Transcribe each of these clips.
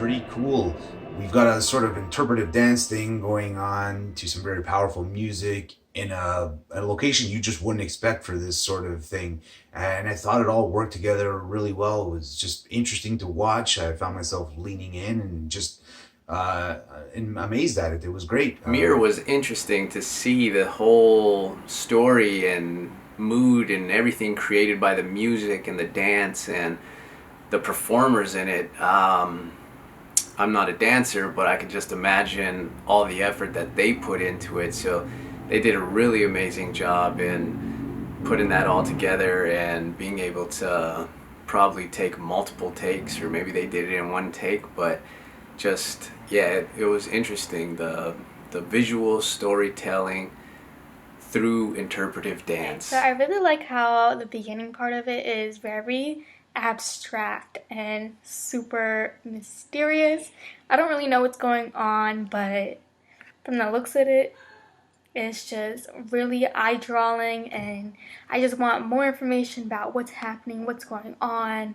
pretty cool. We've got a sort of interpretive dance thing going on to some very powerful music in a location you just wouldn't expect for this sort of thing. And I thought it all worked together really well. It was just interesting to watch. I found myself leaning in and just and amazed at it. It was great. Mir was interesting to see the whole story and mood and everything created by the music and the dance and the performers in it. I'm not a dancer, but I could just imagine all the effort that they put into it. So they did a really amazing job in putting that all together and being able to probably take multiple takes, or maybe they did it in one take, but just yeah, it was interesting, the visual storytelling through interpretive dance. So I really like how the beginning part of it is very abstract and super mysterious. I don't really know what's going on, but from the looks of it, it's just really eye-drawing, and I just want more information about what's happening, what's going on.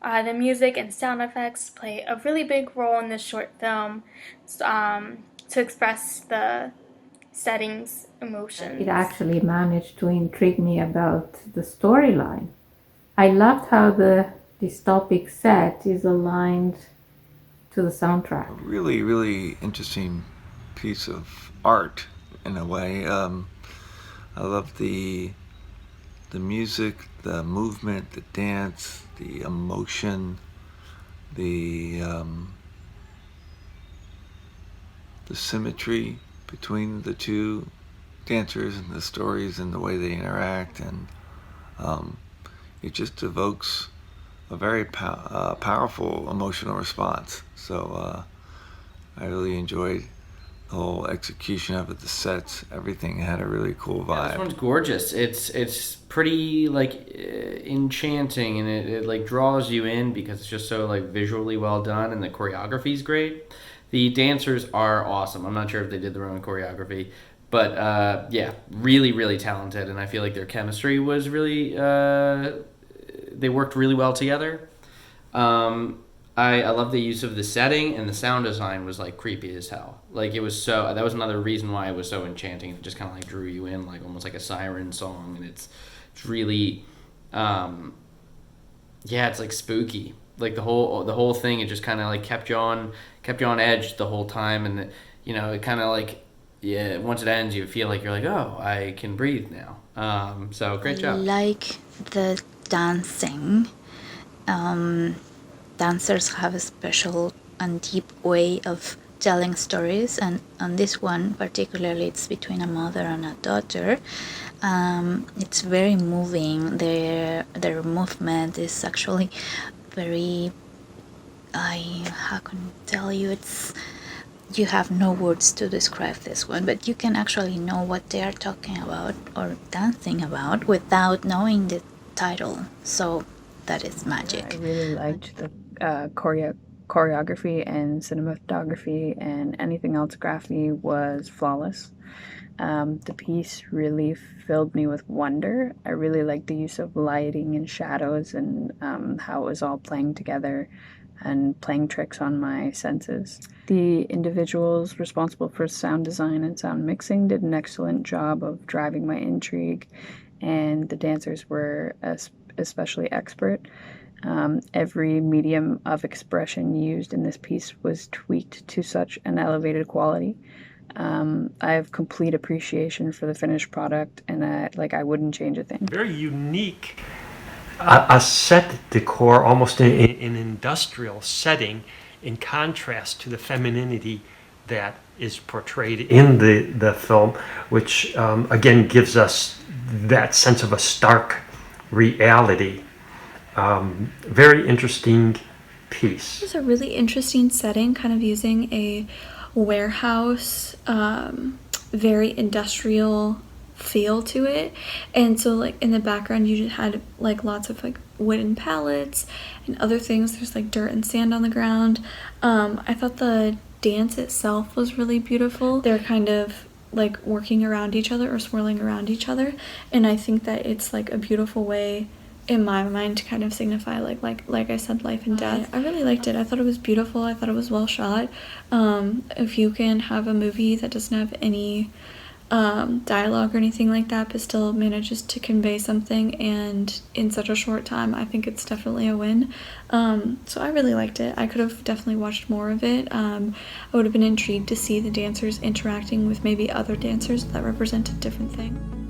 The music and sound effects play a really big role in this short film to express the setting's emotions. It actually managed to intrigue me about the storyline. I loved how the dystopic set is aligned to the soundtrack. Really, really interesting piece of art in a way. I love the music, the movement, the dance, the emotion, the symmetry between the two dancers and the stories and the way they interact, and it just evokes a very powerful emotional response. So I really enjoyed the whole execution of it, the sets, everything had a really cool vibe. Yeah, this one's gorgeous. It's pretty like enchanting, and it like draws you in because it's just so like visually well done, and the choreography's great. The dancers are awesome. I'm not sure if they did their own choreography, but yeah, really, really talented, and I feel like their chemistry was really they worked really well together. I love the use of the setting, and the sound design was like creepy as hell. Like it was so, that was another reason why it was so enchanting. It just kind of like drew you in, like almost like a siren song, and it's really, yeah, it's like spooky. Like the whole thing, it just kind of like kept you on edge the whole time, and it kind of like, yeah, once it ends, you feel like you're like, oh, I can breathe now. So great job. Like the dancing. Dancers have a special and deep way of telling stories, and on this one particularly, it's between a mother and a daughter. It's very moving. Their movement is actually very, how can I tell you, it's, you have no words to describe this one, but you can actually know what they are talking about or dancing about without knowing the title. So that is magic. I really liked the choreography and cinematography, and anything else graphy was flawless. The piece really filled me with wonder. I really liked the use of lighting and shadows, and how it was all playing together and playing tricks on my senses. The individuals responsible for sound design and sound mixing did an excellent job of driving my intrigue, and the dancers were especially expert. Every medium of expression used in this piece was tweaked to such an elevated quality. I have complete appreciation for the finished product, and I wouldn't change a thing. Very unique, a set decor, almost in an industrial setting, in contrast to the femininity that is portrayed in the film, which again gives us that sense of a stark reality. Very interesting piece. It's a really interesting setting, kind of using a warehouse, very industrial feel to it. And so like in the background you just had like lots of like wooden pallets and other things. There's like dirt and sand on the ground. I thought the dance itself was really beautiful. They're kind of like working around each other or swirling around each other, and I think that it's like a beautiful way in my mind to kind of signify like I said, life and death. I really liked it. I thought it was beautiful. I thought it was well shot. If you can have a movie that doesn't have any dialogue or anything like that, but still manages to convey something and in such a short time, I think it's definitely a win. So I really liked it. I could have definitely watched more of it. I would have been intrigued to see the dancers interacting with maybe other dancers that represented different things.